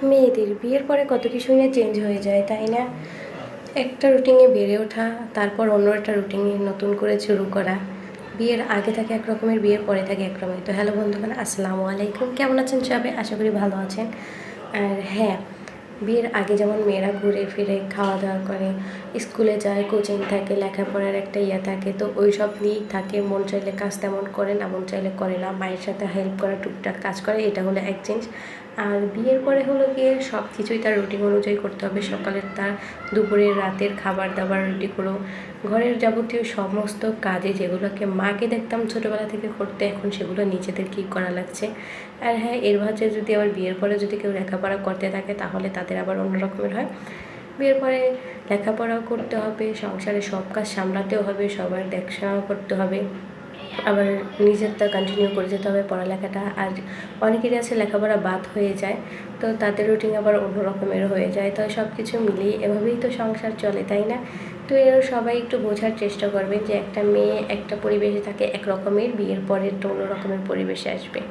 মেয়েদের বিয়ের পরে কত কিছু নিয়ে চেঞ্জ হয়ে যায়, তাই না? একটা রুটিনে বেড়ে ওঠা, তারপর অন্য একটা রুটিনে নতুন করে শুরু করা। বিয়ের আগে থাকে এক রকমের, বিয়ের পরে থাকে এক রকমের। তো হ্যালো বন্ধুগণ, আসসালামু আলাইকুম। কেমন আছেন সবাই? আশা করি ভালো আছেন। আর হ্যাঁ, বিয়ের আগে যেমন মেয়েরা ঘুরে ফিরে খাওয়া দাওয়া করে, স্কুলে যায়, কোচিং থাকে, লেখাপড়ার একটা থাকে, তো ওই সব নিয়েই থাকে। মন চাইলে কাজ তেমন করে না, মন চাইলে করে না, মায়ের সাথে হেল্প করা, টুকটাক কাজ করে, এটা হলো এক চেঞ্জ। আর বিয়ের পরে হলো গিয়ে সব কিছুই তার রুটিন অনুযায়ী করতে হবে। সকালের তার, দুপুরের, রাতের খাবার দাবার রেডি করো, ঘরের যাবতীয় সমস্ত কাজে যেগুলোকে মাকে দেখতাম ছোটোবেলা থেকে করতে, এখন সেগুলো নিজেদেরকেই করা লাগছে। আর হ্যাঁ, এর মাঝে যদি আবার বিয়ের পরে যদি কেউ লেখাপড়া করতে থাকে তাহলে তাদের আবার অন্য রকমের হয়। বিয়ের পরে লেখাপড়াও করতে হবে, সংসারে সব কাজ সামলাতেও হবে, সবার দেখাশোনাও করতে হবে, আবার নিজেরটা কন্টিনিউ করে যেতে হবে পড়ালেখাটা। আর অনেকেরই আছে লেখাপড়া বাদ হয়ে যায়, তো তাদের রুটিন আবার অন্য রকমের হয়ে যায়। তো সব কিছু মিলিয়ে এভাবেই তো সংসার চলে, তাই না? তো এরা সবাই একটু বোঝার চেষ্টা করবেন যে একটা মেয়ে একটা পরিবেশে থাকে এক রকমের, বিয়ের পরে একটা অন্য রকমের পরিবেশে আসবে।